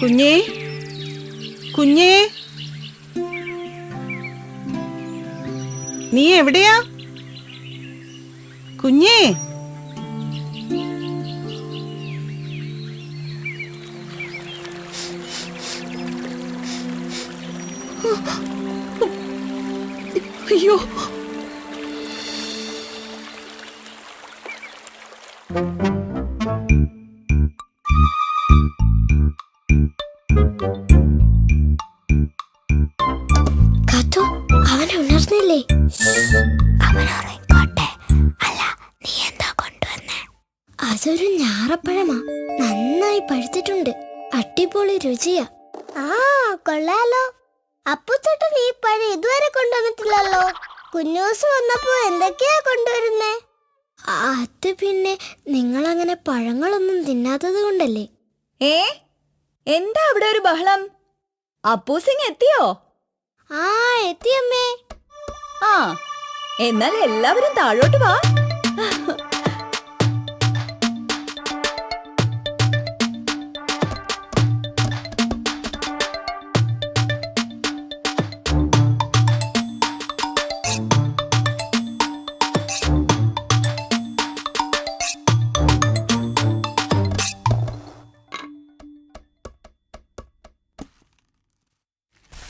കുഞ്ഞേ, കുഞ്ഞേ, നീ എവിടെയാ കുഞ്ഞേ? അയ്യോ, കാത്തു, അവനെ ഉണർന്നില്ലേ? അവൻ ഉറങ്ങിക്കോട്ടെ. അല്ല, നീ എന്താ കൊണ്ടുവന്നേ? അതൊരു ഞാറപ്പഴമാ, നന്നായി പഴുത്തിട്ടുണ്ട്. അടിപൊളി രുചിയാ. ആ, കൊള്ളാലോ. അപ്പുച്ചേട്ടൻ ഈ പഴം ഇതുവരെ കൊണ്ടുവന്നിട്ടില്ലല്ലോ. കുഞ്ഞൂസ് വന്നപ്പോ എന്തൊക്കെയാ കൊണ്ടുവരുന്നേ? അത് പിന്നെ നിങ്ങളങ്ങനെ പഴങ്ങളൊന്നും തിന്നാത്തത് കൊണ്ടല്ലേ. എന്താ അവിടെ ഒരു ബഹളം? അപ്പൂസിങ് എത്തിയോ? ആ, എത്തിയമ്മേ. ആ, എന്നാൽ എല്ലാവരും താഴോട്ട് വാ.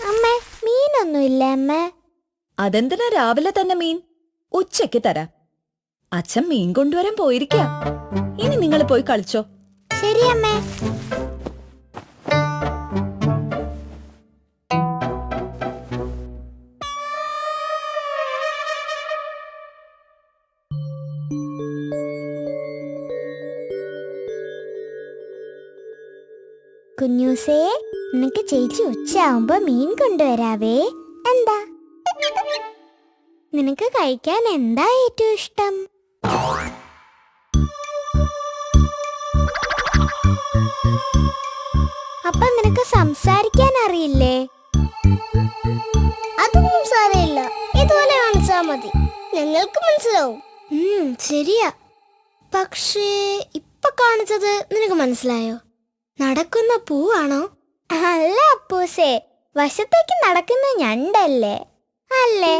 അമ്മേ, മീനൊന്നുമില്ല അമ്മേ? അതെന്തിനാ രാവിലെ തന്നെ മീൻ? ഉച്ചയ്ക്ക് തരാം. അച്ഛൻ മീൻ കൊണ്ടുവരാൻ പോയിരിക്കാം. ഇനി നിങ്ങൾ പോയി കളിച്ചോ. ശരി അമ്മേ. കുഞ്ഞൂസേ, നിനക്ക് ചേച്ചി ഉച്ചയാവുമ്പോ മീൻ കൊണ്ടുവരാവേ. എന്താ? നിനക്ക് കഴിക്കാൻ എന്താ ഏറ്റവും ഇഷ്ടം? അപ്പൊ നിനക്ക് സംസാരിക്കാൻ അറിയില്ലേ? അതൊന്നും സാരമില്ല, ഇതുപോലെ കാണിച്ചാ മതി, ഞങ്ങൾക്ക് മനസ്സിലാവും. ശരിയാ. പക്ഷേ ഇപ്പൊ കാണിച്ചത് നിനക്ക് മനസ്സിലായോ? നടക്കുന്ന പൂവാണോ? അല്ല അപ്പൂസേ, വശത്തേക്ക് നടക്കുന്ന ഞണ്ടല്ലേ? അല്ലേ?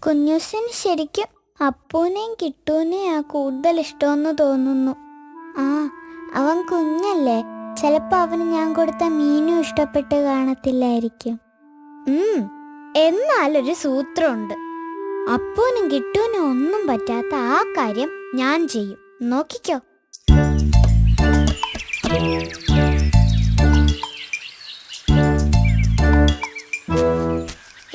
കുഞ്ഞൂസിന് ശരിക്കും അപ്പൂനെയും കിട്ടൂനെയാ കൂടുതൽ ഇഷ്ടമെന്ന് തോന്നുന്നു. ആ, അവൻ കുഞ്ഞല്ലേ, ചിലപ്പോ അവന് ഞാൻ കൊടുത്ത മീനും ഇഷ്ടപ്പെട്ട് കാണത്തില്ലായിരിക്കും. എന്നാലൊരു സൂത്രമുണ്ട്. അപ്പൂനും കിട്ടൂനും ഒന്നും പറ്റാത്ത ആ കാര്യം ഞാൻ ചെയ്യും. നോക്കിക്കോ.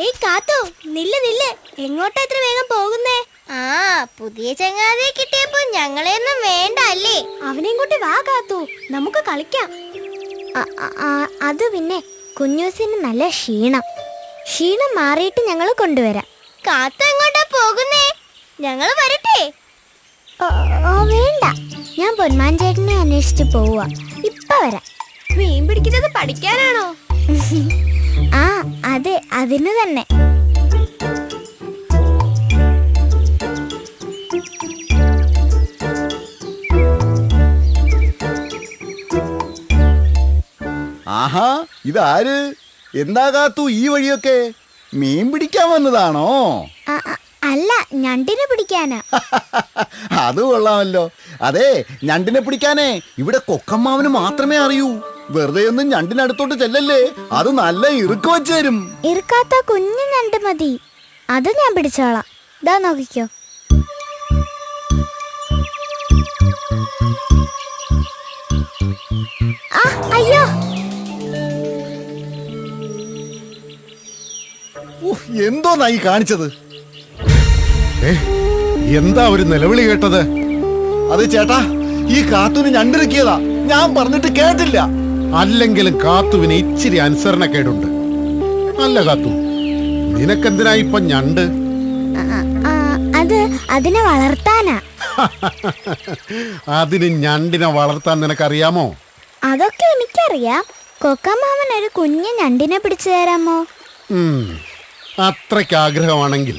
ഏയ് കാത്തു, നില്ല് നില്ല്. എങ്ങോട്ടാ ഇത്ര വേഗം പോകുന്നേ? ആ, പുതിയ ചങ്ങാതിയെ കിട്ടിയപ്പോ ഞങ്ങളെയൊന്നും വേണ്ട അല്ലേ? അവനെയും കൂട്ടി വാ കാത്തു, നമുക്ക് കളിക്കാം. അത് പിന്നെ കുഞ്ഞൂസിന് നല്ല ക്ഷീണം മാറിയിട്ട് ഞങ്ങൾ കൊണ്ടുവരാം. കാത്തു എങ്ങോട്ടാ പോകുന്നേ? ഞങ്ങൾ വരട്ടെ? വേണ്ട, ഞാൻ പൊന്മാൻ ചേട്ടനെ അന്വേഷിച്ച് പോവാ. ഇപ്പൊ വരാം. മീൻ പിടിക്കുന്നത് പഠിക്കാനാണോ? ആ, അതെ, അതിന് തന്നെ. ആഹാ, ഇതാര്? എന്താ കാത്തു ഈ വഴിയൊക്കെ? മീൻ പിടിക്കാൻ വന്നതാണോ? അല്ല, ഞണ്ടിനെ പിടിക്കാനാ. അത് കൊള്ളാമല്ലോ. അതെ, ഞണ്ടിനെ പിടിക്കാനേ ഇവിടെ കൊക്കമ്മാവന് മാത്രമേ അറിയൂ. വെറുതെ ഒന്നും ഞണ്ടിനടുത്തോട്ട് ചെല്ലല്ലേ, അത് നല്ല ഇറുക്ക് വെച്ച് തരും. ഇറുക്കാത്ത കുഞ്ഞു ഞണ്ട് മതി, അത് ഞാൻ പിടിച്ചോളാം. ഇതാ നോക്കിക്കോ. അയ്യോ, എന്തോ നായി കാണിച്ചത്? എന്താ ഒരു നിലവിളി കേട്ടത്? അത് ചേട്ടാ, ഈ കാത്തുന് ഞണ്ടിറക്കിയതാ. ഞാൻ പറഞ്ഞിട്ട് കേട്ടില്ല. അല്ലെങ്കിലും കാത്തുവിന് ഇച്ചിരി അനുസരണക്കേടുണ്ട്. അല്ല കാത്തു, നിനക്കെന്തിനാ ഇപ്പൊ ഞണ്ട്? അത് പറഞ്ഞത് അതിനെ വളർത്താനാ. അതിന് ഞണ്ടിനെ വളർത്താൻ നിനക്കറിയാമോ? അതൊക്കെ എനിക്കറിയാം. കൊക്കമാമൻ ഒരു കുഞ്ഞ് ഞണ്ടിനെ പിടിച്ചു തരാമോ? അത്രയ്ക്ക് ആഗ്രഹമാണെങ്കിൽ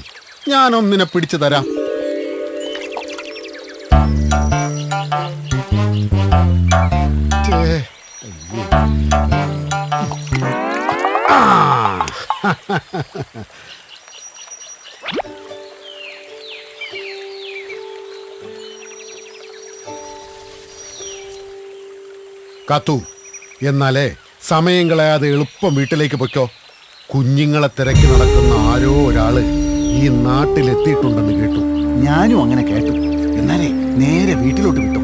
ഞാനൊന്നിനെ പിടിച്ചു തരാം. കാത്തു, എന്നാലേ സമയം കളയാതെ എളുപ്പം വീട്ടിലേക്ക് പൊയ്ക്കോ. കുഞ്ഞുങ്ങളെ തിരക്കി നടക്കുന്ന ആരോ ഒരാള് ഈ നാട്ടിലെത്തിയിട്ടുണ്ടെന്ന് കേട്ടു. ഞാനും അങ്ങനെ കേട്ടു. എന്നാലേ നേരെ വീട്ടിലോട്ട് വിട്ടു.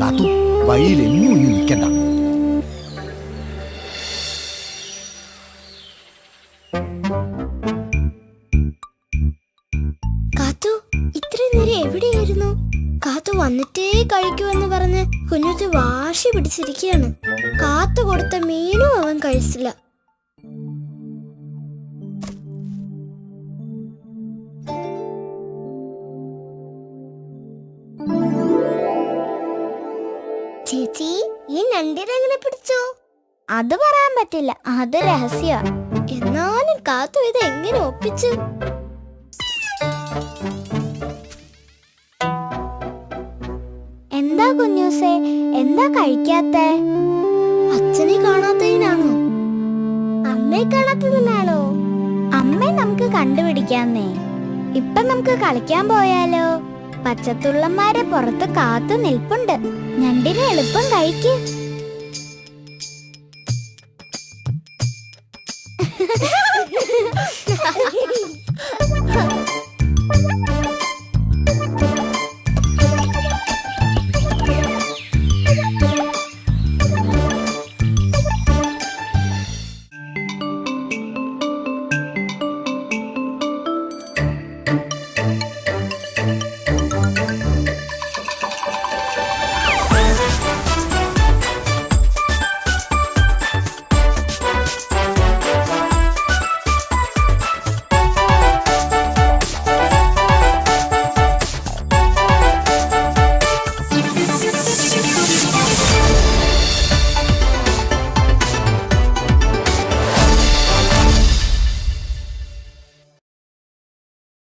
കാത്തു, വഴിയിൽ എങ്ങും ഇനി നിൽക്കണ്ട. കാത്തു ഇത്രയും നേരം എവിടെയായിരുന്നു? കാത്തു വന്നിട്ടേ കഴിക്കുമെന്ന് പറഞ്ഞ് കുഞ്ഞുത്തി വാശി പിടിച്ചിരിക്കുകയാണ്. കാത്തു കൊടുത്ത മീനും അവൻ കഴിച്ചില്ല. ചേച്ചി, ഈ ഞണ്ടിനെങ്ങനെ പിടിച്ചോ? അത് പറയാൻ പറ്റില്ല, അത് രഹസ്യ. എന്നാലും കാത്തു ഇത് എങ്ങനെ ഒപ്പിച്ചു? എന്താ കുഞ്ഞൂസേ, എന്താ കഴിക്കാത്തെ? അച്ഛനെ കാണാത്തതിനാണോ? അമ്മയെ കാണാത്തതിനാണോ? അമ്മയെ നമുക്ക് കണ്ടുപിടിക്കാന്നേ. ഇപ്പൊ നമുക്ക് കളിക്കാൻ പോയാലോ? പച്ചത്തുള്ളന്മാരെ പുറത്ത് കാത്തു നിൽപ്പുണ്ട്. ഞണ്ടിനെ എളുപ്പം കഴിക്ക്.